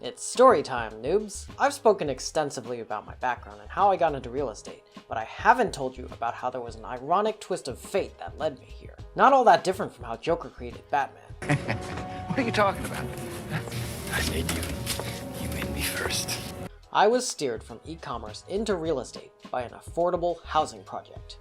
It's story time, noobs! I've spoken extensively about my background and how I got into real estate, but I haven't told you about how there was an ironic twist of fate that led me here. Not all that different from how Joker created Batman. What are you talking about? I made you. You made me first. I was steered from e-commerce into real estate by an affordable housing project.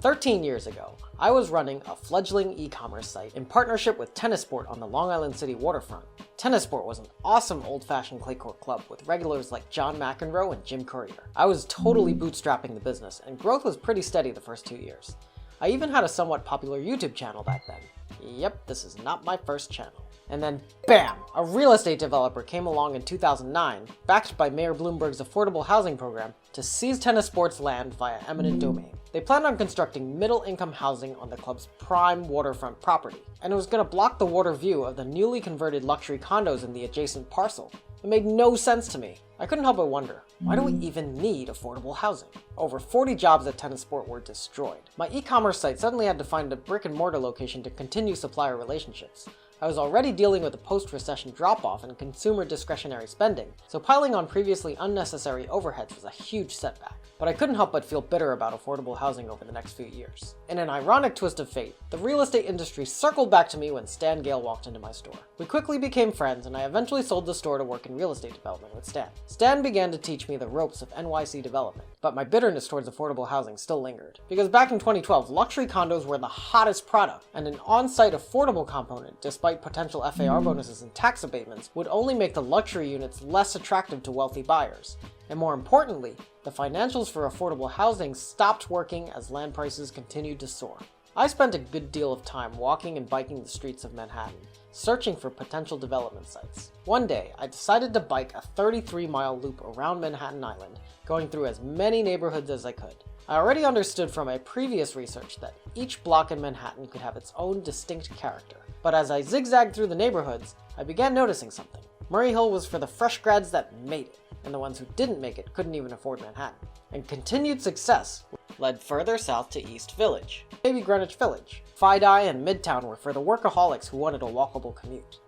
13 years ago, I was running a fledgling e-commerce site in partnership with Tennisport on the Long Island City waterfront. Tennisport was an awesome old-fashioned clay court club with regulars like John McEnroe and Jim Courier. I was totally bootstrapping the business, and growth was pretty steady the first 2 years. I even had a somewhat popular YouTube channel back then. Yep, this is not my first channel. And then, BAM! A real estate developer came along in 2009, backed by Mayor Bloomberg's affordable housing program, to seize Tennisport's land via eminent domain. They planned on constructing middle-income housing on the club's prime waterfront property, and it was going to block the water view of the newly converted luxury condos in the adjacent parcel. It made no sense to me. I couldn't help but wonder, why do we even need affordable housing? Over 40 jobs at Tennisport were destroyed. My e-commerce site suddenly had to find a brick-and-mortar location to continue supplier relationships. I was already dealing with a post-recession drop-off in consumer discretionary spending, so piling on previously unnecessary overheads was a huge setback. But I couldn't help but feel bitter about affordable housing over the next few years. In an ironic twist of fate, the real estate industry circled back to me when Stan Gale walked into my store. We quickly became friends, and I eventually sold the store to work in real estate development with Stan. Stan began to teach me the ropes of NYC development, but my bitterness towards affordable housing still lingered. Because back in 2012, luxury condos were the hottest product, and an on-site affordable component, despite potential FAR bonuses and tax abatements, would only make the luxury units less attractive to wealthy buyers. And more importantly, the financials for affordable housing stopped working as land prices continued to soar. I spent a good deal of time walking and biking the streets of Manhattan, searching for potential development sites. One day, I decided to bike a 33-mile loop around Manhattan Island, going through as many neighborhoods as I could. I already understood from my previous research that each block in Manhattan could have its own distinct character. But as I zigzagged through the neighborhoods, I began noticing something. Murray Hill was for the fresh grads that made it, and the ones who didn't make it couldn't even afford Manhattan. And continued success led further south to East Village, maybe Greenwich Village. Fidei and Midtown were for the workaholics who wanted a walkable commute.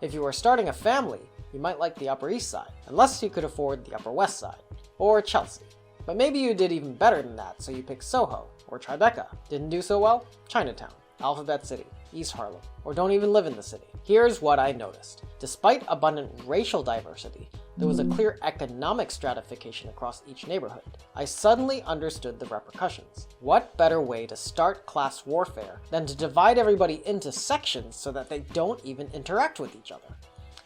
If you were starting a family, you might like the Upper East Side, unless you could afford the Upper West Side, or Chelsea. But maybe you did even better than that, so you picked Soho, or Tribeca. Didn't do so well? Chinatown, Alphabet City, East Harlem, or don't even live in the city. Here's what I noticed. Despite abundant racial diversity, there was a clear economic stratification across each neighborhood. I suddenly understood the repercussions. What better way to start class warfare than to divide everybody into sections so that they don't even interact with each other?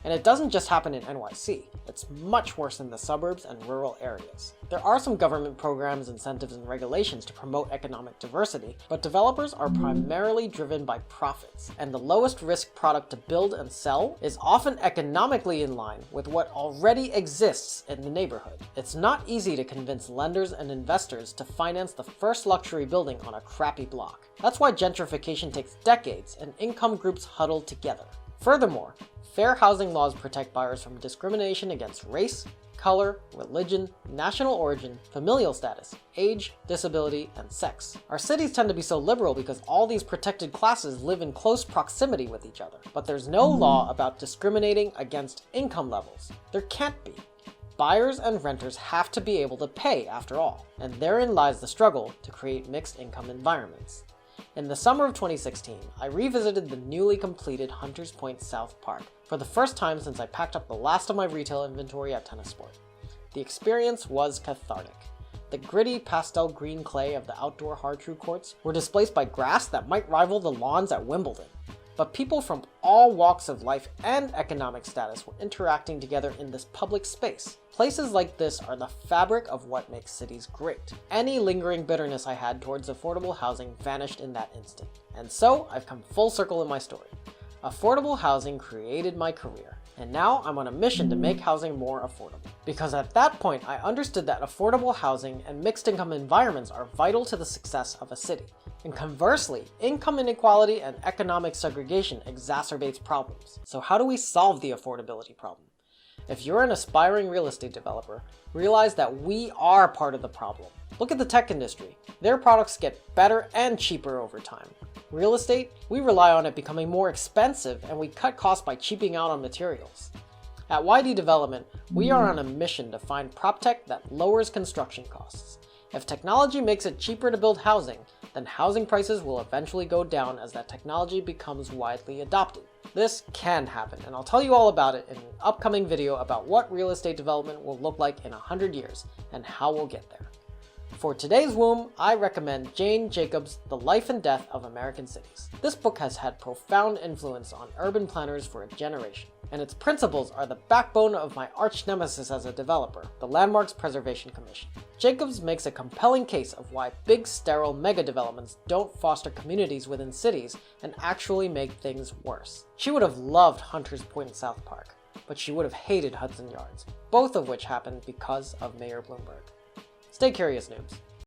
And it doesn't just happen in NYC, it's much worse in the suburbs and rural areas. There are some government programs, incentives, and regulations to promote economic diversity, but developers are primarily driven by profits, and the lowest risk product to build and sell is often economically in line with what already exists in the neighborhood. It's not easy to convince lenders and investors to finance the first luxury building on a crappy block. That's why gentrification takes decades and income groups huddle together. Furthermore, fair housing laws protect buyers from discrimination against race, color, religion, national origin, familial status, age, disability, and sex. Our cities tend to be so liberal because all these protected classes live in close proximity with each other. But there's no law about discriminating against income levels. There can't be. Buyers and renters have to be able to pay after all, and therein lies the struggle to create mixed income environments. In the summer of 2016, I revisited the newly completed Hunters Point South Park for the first time since I packed up the last of my retail inventory at Tennisport. The experience was cathartic. The gritty pastel green clay of the outdoor hard-true courts were displaced by grass that might rival the lawns at Wimbledon. But people from all walks of life and economic status were interacting together in this public space. Places like this are the fabric of what makes cities great. Any lingering bitterness I had towards affordable housing vanished in that instant. And so I've come full circle in my story. Affordable housing created my career, and now I'm on a mission to make housing more affordable. Because at that point, I understood that affordable housing and mixed income environments are vital to the success of a city. And conversely, income inequality and economic segregation exacerbates problems. So how do we solve the affordability problem? If you're an aspiring real estate developer, realize that we are part of the problem. Look at the tech industry. Their products get better and cheaper over time. Real estate, we rely on it becoming more expensive, and we cut costs by cheaping out on materials. At YD Development, we are on a mission to find PropTech that lowers construction costs. If technology makes it cheaper to build housing, then housing prices will eventually go down as that technology becomes widely adopted. This can happen, and I'll tell you all about it in an upcoming video about what real estate development will look like in 100 years and how we'll get there. For today's womb, I recommend Jane Jacobs' The Life and Death of American Cities. This book has had profound influence on urban planners for a generation, and its principles are the backbone of my arch nemesis as a developer, the Landmarks Preservation Commission. Jacobs makes a compelling case of why big, sterile mega developments don't foster communities within cities and actually make things worse. She would have loved Hunters Point in South Park, but she would have hated Hudson Yards, both of which happened because of Mayor Bloomberg. Stay curious, noobs.